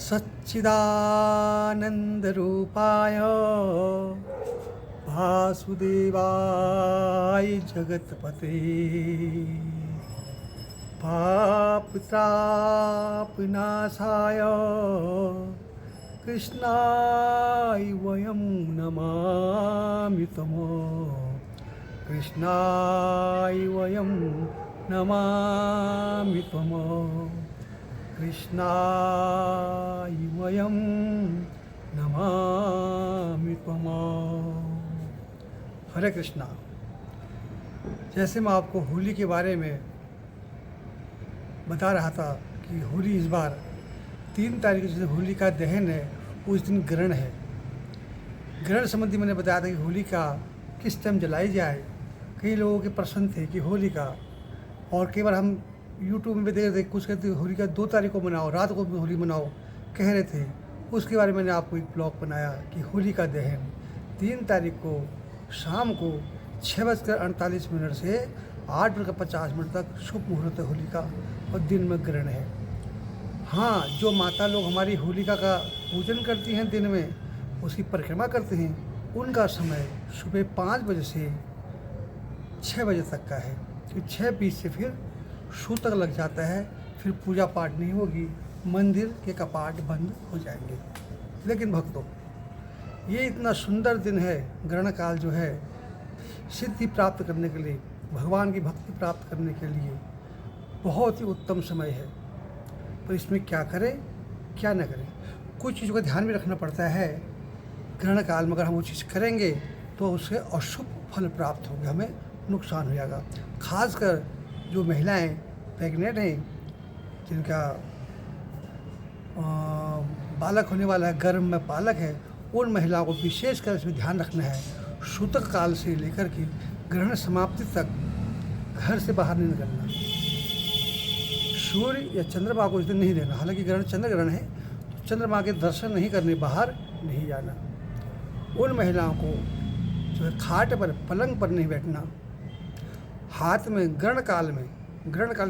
सच्चिदानंदरूपाय वासुदेवाय जगतपते पापतापनाशाय कृष्णाय वयं नमामि तमो कृष्णाय वयं नमामि तमो कृष्णाय वयं नमामि तमो। हरे कृष्णा। जैसे मैं आपको होली के बारे में बता रहा था कि होली इस बार 3 तारीख को जैसे होली का दहन है उस दिन ग्रहण है। ग्रहण संबंधी मैंने बताया था कि होली का किस टाइम जलाई जाए। कई लोगों के प्रश्न थे कि होली का, और कई बार हम यूट्यूब में भी देख रहे थे, कुछ कहते होली का 2 तारीख को मनाओ, रात को भी होली मनाओ कह रहे थे। उसके बारे में मैंने आपको एक ब्लॉग बनाया कि होली का दहन 3 तारीख को शाम को 6:48 से 8:50 तक शुभ मुहूर्त है होली का, और दिन में ग्रहण है। हाँ, जो माता लोग हमारी होलिका का पूजन करती हैं, दिन में उसकी परिक्रमा करते हैं, उनका समय सुबह 5 बजे से 6 बजे तक का है। कि 6:20 से फिर सूतक लग जाता है, फिर पूजा पाठ नहीं होगी, मंदिर के कपाट बंद हो जाएंगे। लेकिन भक्तों, ये इतना सुंदर दिन है, ग्रहण काल जो है, सिद्धि प्राप्त करने के लिए, भगवान की भक्ति प्राप्त करने के लिए बहुत ही उत्तम समय है। पर इसमें क्या करें क्या न करें, कुछ चीज़ों का ध्यान भी रखना पड़ता है। ग्रहण काल में अगर हम वो चीज़ करेंगे तो उससे अशुभ फल प्राप्त होगा, हमें नुकसान हो जाएगा। खासकर जो महिलाएं प्रेग्नेंट हैं, जिनका बालक होने वाला है, गर्भ में बालक है, उन महिलाओं को विशेषकर इसमें ध्यान रखना है। सूतक काल से लेकर के ग्रहण समाप्ति तक घर से बाहर नहीं निकलना। सूर्य या चंद्रमा को इस दिन नहीं देना। हालांकि ग्रहण चंद्र ग्रहण है, तो चंद्रमा के दर्शन नहीं करने, बाहर नहीं जाना। उन महिलाओं को जो है खाट पर, पलंग पर नहीं बैठना। हाथ में ग्रहण काल की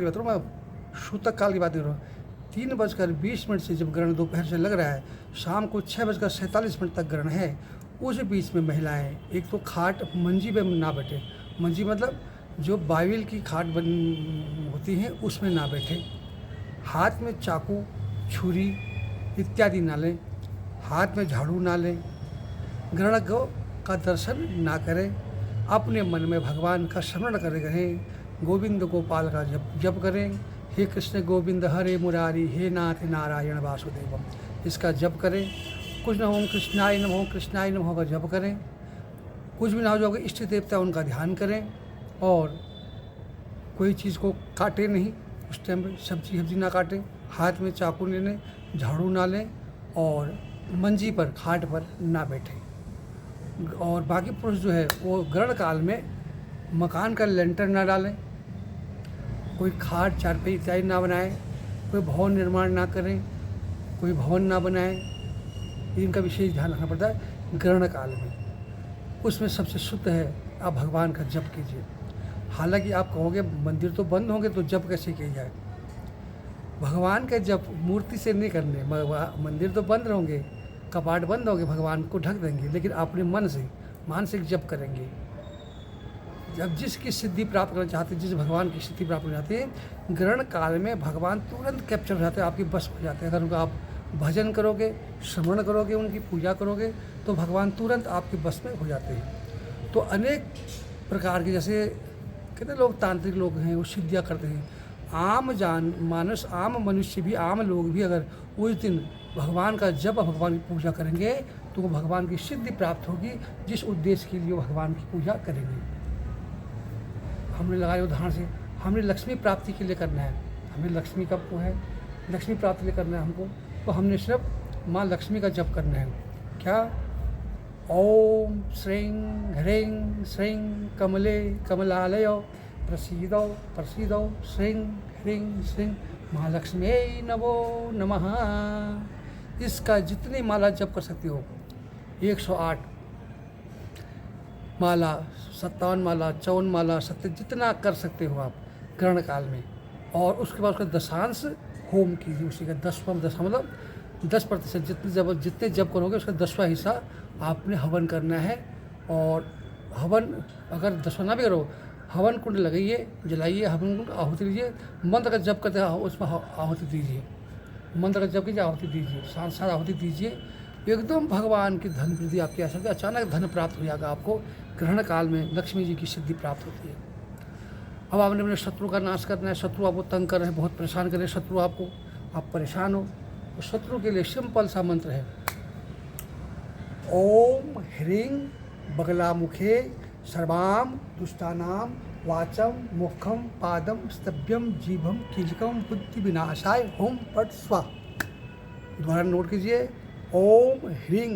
बात करूँ मैं, सूतक काल की बात नहीं कर रहा हूँ। 3:20 से जब ग्रहण दोपहर से लग रहा है, शाम को 6:47 तक ग्रहण है, उस बीच में महिलाएं एक तो खाट, मंजी पे ना बैठे। मंजी मतलब जो बाइबिल की खाट बन होती हैं उसमें ना बैठे। हाथ में चाकू, छुरी इत्यादि ना लें, हाथ में झाड़ू ना लें, ग्रहण का दर्शन ना करें। अपने मन में भगवान का स्मरण करे रहें, गोविंद गोपाल का जप करें। हे कृष्ण गोविंद हरे मुरारी, हे नाथ नारायण वासुदेवम, इसका जप करें। कुछ ना हो कृष्णाय नमः, कृष्णाय नमः का जप करें। कुछ भी ना हो, जो इष्ट देवता उनका ध्यान करें। और कोई चीज़ को काटे नहीं, उस टाइम पर सब्जी ना काटें, हाथ में चाकू ले लें, झाड़ू ना लें, और मंजी पर, खाट पर ना बैठें। और बाकी पुरुष जो है वो ग्रहण काल में मकान का लेंटर ना डालें, कोई खाट, चारपाई इत्यादि ना बनाएं, कोई भवन निर्माण ना करें, कोई भवन ना बनाएं। इनका विशेष ध्यान रखना पड़ता है ग्रहण काल में। उसमें सबसे शुद्ध है आप भगवान का जप कीजिए। हालांकि आप कहोगे मंदिर तो बंद होंगे तो जप कैसे किया जाए। भगवान का जप मूर्ति से नहीं करने, मंदिर तो बंद होंगे, कपाट बंद होंगे, भगवान को ढक देंगे, लेकिन अपने मन से मानसिक जप करेंगे। जब जिसकी सिद्धि प्राप्त करना चाहते हैं, जिस भगवान की सिद्धि प्राप्त करना चाहते हैं, ग्रहण काल में भगवान तुरंत कैप्चर हो जाते हैं, आपके बस हो जाते हैं। अगर उनका आप भजन करोगे, श्रवण करोगे, उनकी पूजा करोगे, तो भगवान तुरंत आपके बस में हो जाते हैं। तो अनेक प्रकार के, जैसे कहते लोग, तांत्रिक लोग हैं, वो सिद्धियाँ करते हैं। आम मनुष्य भी, आम लोग भी अगर उस दिन भगवान का जप, भगवान की पूजा करेंगे, तो वो भगवान की सिद्धि प्राप्त होगी, जिस उद्देश्य के लिए वो भगवान की पूजा करेंगे। हमने लगाया उदाहरण से, हमने लक्ष्मी प्राप्ति के लिए करना है, हमें लक्ष्मी का वो है, लक्ष्मी प्राप्ति के लिए करना है हमको, तो हमने सिर्फ माँ लक्ष्मी का जप करना है। क्या? ओम श्रीं ह्रीं श्रीं कमले कमलालय प्रसीदो प्रसीदो श्रीं ह्रीं श्रीं महालक्ष्मी नमो नमः। इसका जितनी माला जप कर सकते हो, 108 माला, 57 माला, 54 माला, 70, जितना कर सकते हो आप ग्रहण काल में। और उसके बाद उसका दशांश होम कीजिए, उसी का 10वां दशा मतलब 10% जितने जप करोगे उसका 10वां हिस्सा आपने हवन करना है। और हवन अगर 10वां ना भी करो, हवन कुंड लगाइए, जलाइए, हवन कुंड आहुति दीजिए, मंत्र का जप करते उसमें आहुति दीजिए, मंत्र का जप कीजिए, आहुति दीजिए, साथ साथ आहुति दीजिए। एकदम भगवान की धन वृद्धि आपकी आ सकती है, अचानक धन प्राप्त हो जाएगा आपको। ग्रहण काल में लक्ष्मी जी की सिद्धि प्राप्त होती है। अब आपने अपने शत्रु का नाश करना है। शत्रु आपको तंग कर रहे हैं, बहुत परेशान कर रहे हैं शत्रु आपको, आप परेशान हो, तो शत्रु के लिए सिंपल सा मंत्र है, ओम ह्रीं बगलामुखे सर्वाम दुष्टानाम वाचम मुखम पादम स्तभ्यम जीभम कीलकम बुद्धि विनाशाय होम पट स्वाहा। दोबारा नोट कीजिए, ओम ह्रीं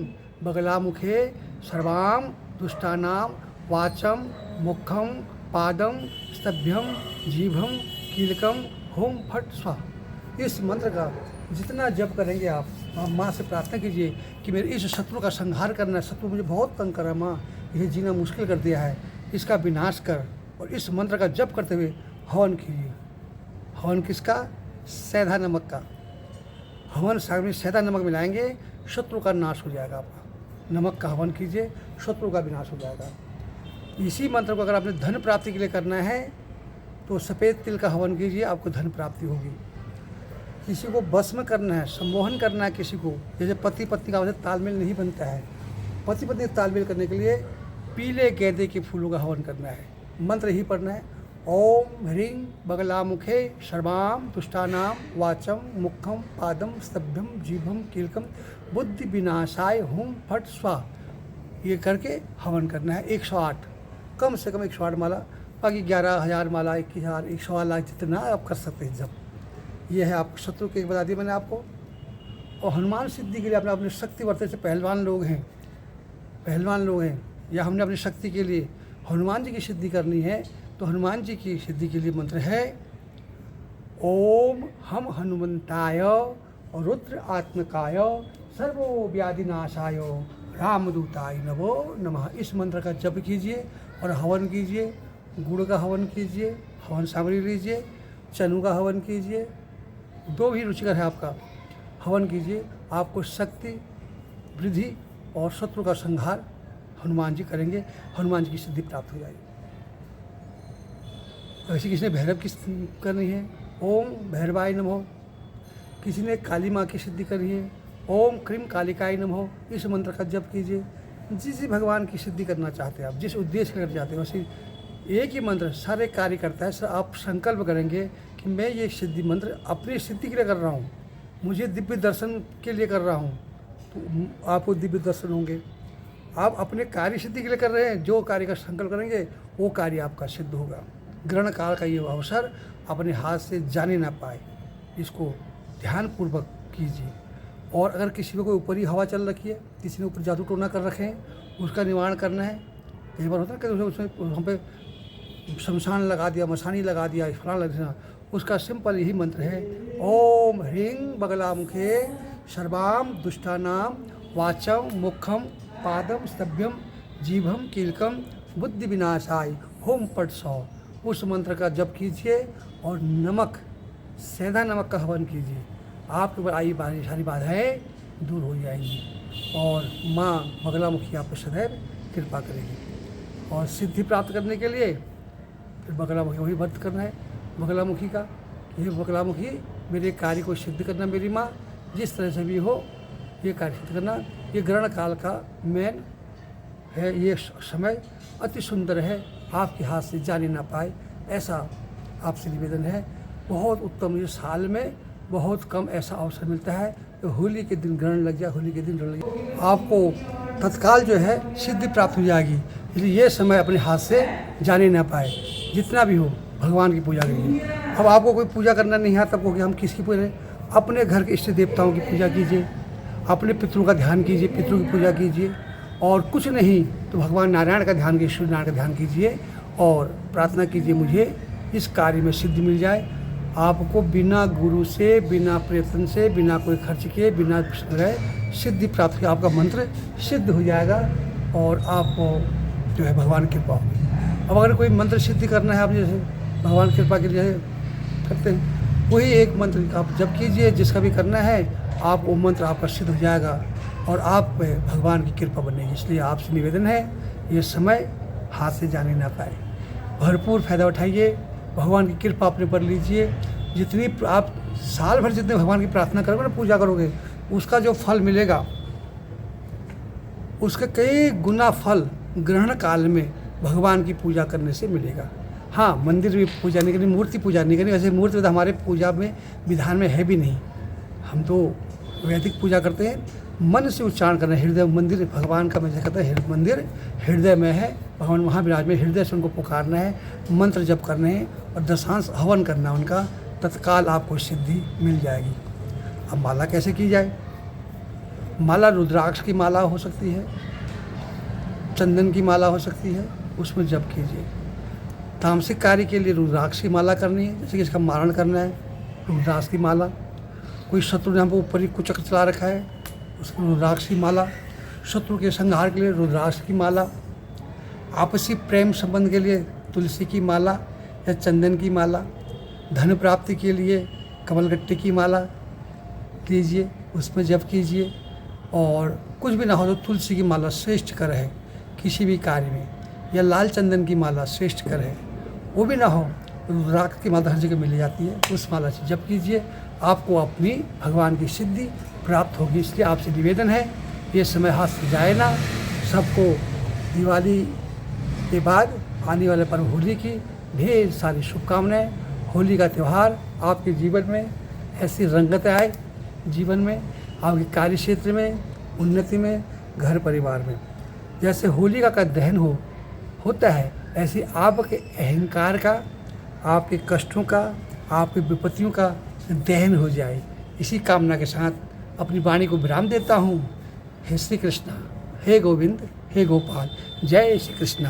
बगलामुखे सर्वाम दुष्टानाम वाचम मुखम पादम स्तभ्यम जीभम कीलकम होम फट स्वाहा। इस मंत्र का जितना जप करेंगे आप माँ से प्रार्थना कीजिए कि मेरे इस शत्रु का संहार करना है, शत्रु मुझे बहुत तंग कर रहा है माँ, यह जीना मुश्किल कर दिया है, इसका विनाश कर। और इस मंत्र का जप करते हुए हवन कीजिए। हवन किसका? सेंधा नमक का। हवन सागर में सेंधा नमक मिलाएंगे, शत्रु का नाश हो जाएगा आपका। नमक का हवन कीजिए, शत्रु का विनाश हो जाएगा। इसी मंत्र को अगर आपने धन प्राप्ति के लिए करना है तो सफ़ेद तिल का हवन कीजिए, आपको धन प्राप्ति होगी। किसी को बस में करना है, सम्मोहन करना है किसी को, जैसे पति पत्नी का आपस में तालमेल नहीं बनता है, पति पत्नी तालमेल करने के लिए पीले गेंदे के फूलों का हवन करना है। मंत्र ही पढ़ना है, ओम ह्रीं बगलामुखे सर्वाम दुष्टानाम वाचम मुखम पादम स्तभ्यम जीभम कीलकम बुद्धि विनाशाय हुम फट स्वाहा। ये करके हवन करना है 108, कम से कम 108 माला, बाकी 11,000 माला, 21,000, 108 लाख जितना आप कर सकते हैं जब। ये है आप शत्रु के बता दिया मैंने आपको। और हनुमान सिद्धि के लिए अपने अपनी शक्ति वर्ते से पहलवान लोग हैं या हमने अपनी शक्ति के लिए हनुमान जी की सिद्धि करनी है, तो हनुमान जी की सिद्धि के लिए मंत्र है, ओम हम हनुमंताय रुद्र आत्मकाय सर्वो व्याधिनाशाय रामदूताय नमो नमः। इस मंत्र का जप कीजिए और हवन कीजिए। गुड़ का हवन कीजिए, हवन सामग्री लीजिए, चनु का हवन कीजिए, जो भी रुचिकर है आपका हवन कीजिए। आपको शक्ति वृद्धि और शत्रु का संहार हनुमान जी करेंगे, हनुमान जी की सिद्धि प्राप्त हो जाएगी। ऐसे किसी ने भैरव की करनी है, ओम भैरवाय नमः। किसी ने काली माँ की सिद्धि करनी है, ओम क्रीम कालिकाय नमः। इस मंत्र का जप कीजिए। जिस भगवान की सिद्धि करना चाहते हैं आप, जिस उद्देश्य करना चाहते हैं, वैसे एक ही मंत्र सारे कार्य करता है। सर आप संकल्प करेंगे कि मैं ये सिद्धि मंत्र अपनी सिद्धि के लिए कर रहा हूँ, मुझे दिव्य दर्शन के लिए कर रहा हूँ, तो आपको दिव्य दर्शन होंगे। आप अपने कार्य सिद्धि के लिए कर रहे हैं, जो कार्य का संकल्प करेंगे वो कार्य आपका सिद्ध होगा। ग्रहण काल का ये अवसर अपने हाथ से जाने ना पाए, इसको ध्यानपूर्वक कीजिए। और अगर किसी को कोई ऊपरी हवा चल रखी है, किसी ने ऊपर जादू टोना कर रखे हैं, उसका निवारण करना है। कई बार होता है कि उसमें हम पे शमशान लगा दिया, मशानी लगा दिया, फलाना लगा दिया, उसका सिंपल यही मंत्र है, ओम ह्रीं बगलामुखे सर्वाम दुष्टानाम वाचम मुखम पादम स्तभ्यम जीभम कीलकम बुद्धि विनाशाय होम पट स्वाहा। उस मंत्र का जप कीजिए और नमक, सेंधा नमक का हवन कीजिए। आपके ऊपर आई सारी बाधाएं दूर हो जाएंगी और माँ बगलामुखी आप पर सदैव कृपा करेगी। और सिद्धि प्राप्त करने के लिए फिर बगलामुखी वही व्रत करना है बगलामुखी का। ये बगलामुखी मेरे कार्य को सिद्ध करना, मेरी माँ जिस तरह से भी हो ये कार्य सिद्ध करना। ये ग्रहण काल का मेन है, ये समय अति सुंदर है, आपके हाथ से जाने ना पाए ऐसा आपसे निवेदन है। बहुत उत्तम, ये साल में बहुत कम ऐसा अवसर मिलता है कि होली के दिन ग्रहण लग जाए, होली के दिन ग्रहण लग जाए, आपको तत्काल जो है सिद्धि प्राप्त हो जाएगी। इसलिए ये समय अपने हाथ से जाने ना पाए, जितना भी हो भगवान की पूजा करिए। अब आपको कोई पूजा करना नहीं आता, तब कि हम किसकी पूजा करें? अपने घर के इष्ट देवताओं की पूजा कीजिए, अपने पितरों का ध्यान कीजिए, पितरों की पूजा कीजिए। और कुछ नहीं तो भगवान नारायण का ध्यान कीजिए, सूर्य नारायण का ध्यान कीजिए और प्रार्थना कीजिए मुझे इस कार्य में सिद्धि मिल जाए। आपको बिना गुरु से, बिना प्रयत्न से, बिना कोई खर्च किए, बिना संग्रह सिद्धि प्राप्त किए आपका मंत्र सिद्ध हो जाएगा और आपको जो है भगवान की कृपा होगी। अब अगर कोई मंत्र सिद्धि करना है, आप जैसे भगवान कृपा के लिए करते हैं, वही एक मंत्र आप जप कीजिए, जिसका भी करना है आप वो मंत्र आपका सिद्ध हो जाएगा और आप पे भगवान की कृपा बनेगी। इसलिए आपसे निवेदन है, ये समय हाथ से जाने ना पाए, भरपूर फ़ायदा उठाइए, भगवान की कृपा अपने पर लीजिए। जितनी आप साल भर जितने भगवान की प्रार्थना करोगे ना, पूजा करोगे, उसका जो फल मिलेगा उसके कई गुना फल ग्रहण काल में भगवान की पूजा करने से मिलेगा। हाँ, मंदिर में पूजा नहीं करनी, मूर्ति पूजा नहीं करनी। वैसे मूर्ति तो हमारे पूजा में विधान में है भी नहीं। हम तो वैदिक पूजा करते हैं, मन से उच्चारण करना है। हृदय मंदिर भगवान का, मैं कहता है मंदिर हृदय में है, भगवान वहाँ विराज में, हृदय से उनको पुकारना है, मंत्र जप करने हैं और दशांश हवन करना उनका, तत्काल आपको सिद्धि मिल जाएगी। अब माला कैसे की जाए? माला रुद्राक्ष की माला हो सकती है, चंदन की माला हो सकती है, उसमें जप कीजिए। तामसिक कार्य के लिए रुद्राक्ष की माला करनी है, जैसे कि इसका मारण करना है, रुद्राक्ष की माला। कोई शत्रु ने हमको ऊपर ही कुचक्र चला रखा है, उसको रुद्राक्ष की माला। शत्रु के संहार के लिए रुद्राक्ष की माला। आपसी प्रेम संबंध के लिए तुलसी की माला या चंदन की माला। धन प्राप्ति के लिए कमलगट्टे की माला लीजिए, उसमें जप कीजिए। और कुछ भी ना हो तो तुलसी की माला श्रेष्ठ कर है किसी भी कार्य में, या लाल चंदन की माला श्रेष्ठ कर है। वो भी ना हो रुद्राक्ष की माला हर जगह मिल जाती है, उस माला से जप कीजिए, आपको अपनी भगवान की सिद्धि प्राप्त होगी। इसलिए आपसे निवेदन है, ये समय हाथ से जाए ना। सबको दिवाली के बाद आने वाले पर्व होली की ढेर सारी शुभकामनाएं। होली का त्यौहार आपके जीवन में ऐसी रंगत आए, जीवन में, आपके कार्य क्षेत्र में, उन्नति में, घर परिवार में। जैसे होलिका का दहन होता है, ऐसे आपके अहंकार का, आपके कष्टों का, आपकी विपत्तियों का दहन हो जाए। इसी कामना के साथ अपनी वाणी को विराम देता हूँ। हे श्री कृष्ण, हे गोविंद, हे गोपाल, जय श्री कृष्ण।